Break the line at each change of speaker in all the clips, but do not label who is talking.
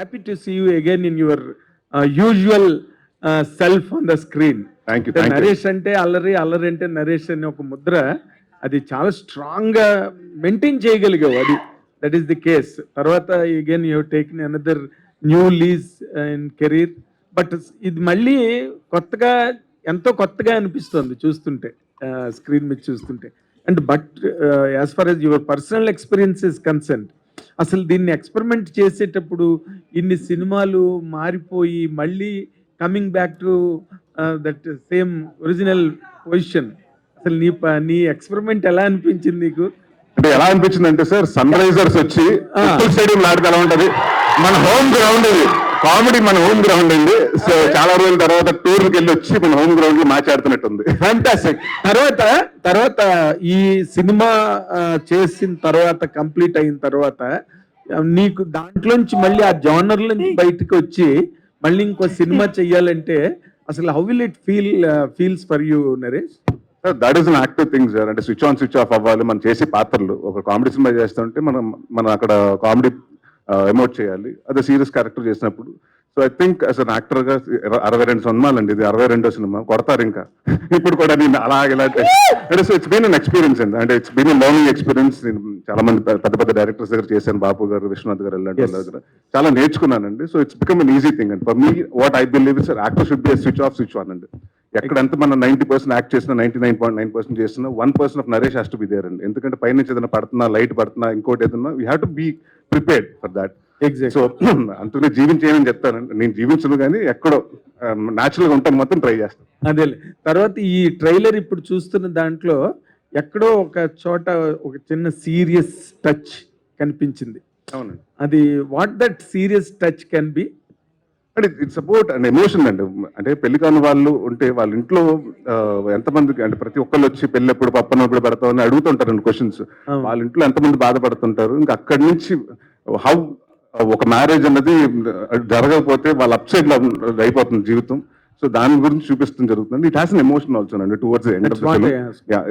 happy to see you again in your usual self on the screen.
Thank you.
Naresh అంటే అల్లరి, అల్లరి అంటే నరేష్ అనే ఒక ముద్ర అది చాలా స్ట్రాంగ్ గా మెయింటైన్ చేయగలిగావు. అది దట్ ఈస్ ది కేస్. తర్వాత again you taken another new lease in career. But ఇది మళ్ళీ కొత్తగా, ఎంతో కొత్తగా అనిపిస్తుంది చూస్తుంటే, స్క్రీన్ మీద చూస్తుంటే. And but as far as your personal experience is concern, అసలు దీన్ని ఎక్స్పెరిమెంట్ చేసేటప్పుడు ఇన్ని సినిమాలు మారిపోయి మళ్ళీ coming back to that same original position, అసలు నీ ఎక్స్పెరిమెంట్ ఎలా అనిపించింది నీకు?
అంటే ఎలా అనిపించింది అంటే సార్, సన్ రైజర్స్ వచ్చి స్టేడియం ఆడితే ఎలా ఉంటది, మన హోమ్ గ్రౌండ్ ఇది, కామెడీ మన హోమ్ గ్రౌండ్ అండి. సో చాలా రోజుల తర్వాత టూర్కి వెళ్ళి వచ్చి మన హోమ్ గ్రౌండ్ లో మ్యాచ్ ఆడుతున్నట్టుంది.
ఫ్యాంటాస్టిక్. తర్వాత ఈ సినిమా చేసిన తర్వాత, కంప్లీట్ అయిన తర్వాత నీకు దాంట్లోంచి మళ్ళీ ఆ జానర్ నుంచి బయటకు వచ్చి మళ్ళీ ఇంకో సినిమా చెయ్యాలంటే అసలు how will it feels for you Naresh?
That is an active thing sir. అంటే స్విచ్ ఆన్ స్విచ్ ఆఫ్ అవ్వాలి. మనం చేసే పాత్రలు, ఒక కామెడీ సినిమా చేస్తుంటే మనం అక్కడ కామెడీ ఎమోట్ చేయాలి. అదే సీరియస్ క్యారెక్టర్ చేసినప్పుడు. So I think as an actor గా 62 సినిమాలు అండి, ఇది 62వ సినిమా. కొడతారు ఇంకా ఇప్పుడు కూడా నేను అలాగే. So it's been an experience అండి. అంటే ఇట్స్ బీన్ లర్నింగ్ ఎక్స్పీరియన్స్. నేను చాలా మంది పెద్ద పెద్ద డైరెక్టర్స్ దగ్గర చేశాను, బాపు గారు, విశ్వనాథ్ గారు, ఇలాంటి వాళ్ళ దగ్గర చాలా నేర్చుకున్నానండి. So it's become an easy thing అండి for me. What I believe is actor should be switch off switch on అండి. ఎక్కడంతా మనం 90% యాక్ట్ చేసిన, 99.9% చేసిన, 1% of Naresh has to be there అండి. ఎందుకంటే పైనుంచి ఏదైనా పడుతున్నా, లైట్ పడుతున్నా, ఇంకోటి ఏదన్నా, we have to be prepared for that. So అంతనే జీవించేయని చెప్తానండి. నేను జీవించను కానీ ఎక్కడో న్యాచురల్ గా ఉంటాను, మొత్తం ట్రై చేస్తాను.
అదే. తర్వాత ఈ ట్రైలర్ ఇప్పుడు చూస్తున్న దాంట్లో ఎక్కడో ఒక చోట ఒక చిన్న సీరియస్ టచ్ కనిపించింది.
అవునండి.
అది what that serious touch can be?
అంటే ఇట్స్ అబౌట్ అండ్ ఎమోషన్ అండి. అంటే పెళ్లి కాని వాళ్ళు ఉంటే వాళ్ళ ఇంట్లో ఎంతమందికి, అంటే ప్రతి ఒక్కళ్ళు వచ్చి పెళ్లి ఎప్పుడు పప్పన ఎప్పుడు పెడతామని అడుగుతుంటారండి క్వశ్చన్స్. వాళ్ళ ఇంట్లో ఎంతమంది బాధపడుతుంటారు. ఇంకా అక్కడి నుంచి హౌ ఒక మ్యారేజ్ అన్నది జరగకపోతే వాళ్ళ అప్సైడ్ లో అయిపోతుంది జీవితం. సో దాని గురించి చూపిస్తుంది జరుగుతుంది. It has an emotion also అండి towards the end of the film.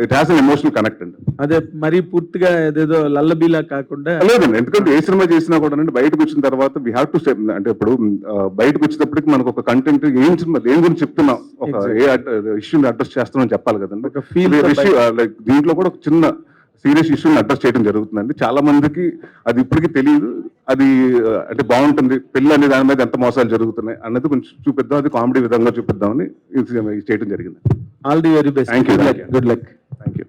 It has an emotional connect అండి.
అదే మరి పూర్తిగా ఏదేదో లల్లబీలా కాకుండా
లేదండి. ఎందుకంటే ఏ సినిమా చేసినా కూడా అండి బయటకు వచ్చిన తర్వాత వీ హ్యావ్ టు స్టెప్. అంటే ఇప్పుడు బయటకు వచ్చేటప్పటికి మనకు ఒక కంటెంట్, ఏం సినిమా దేని గురించి చెప్తున్నాం, ఒక ఏ ఇష్యూని అడ్రస్ చేస్తున్నాం చెప్పాలి కదండి. లైక్ దీంట్లో కూడా ఒక చిన్న సీరియస్ ఇష్యూని అడ్రస్ చేయడం జరుగుతుందండి. చాలా మందికి అది ఇప్పటికీ తెలియదు. అది అంటే బాగుంటుంది, పెళ్లి అనే దాని మీద ఎంత మోసాలు జరుగుతున్నాయి అన్నది కొంచెం చూపిద్దాం, అది కామెడీ విధంగా చూపిద్దామని చేయడం జరిగింది.
All the very best.
Thank you.
Good luck.
Thank you.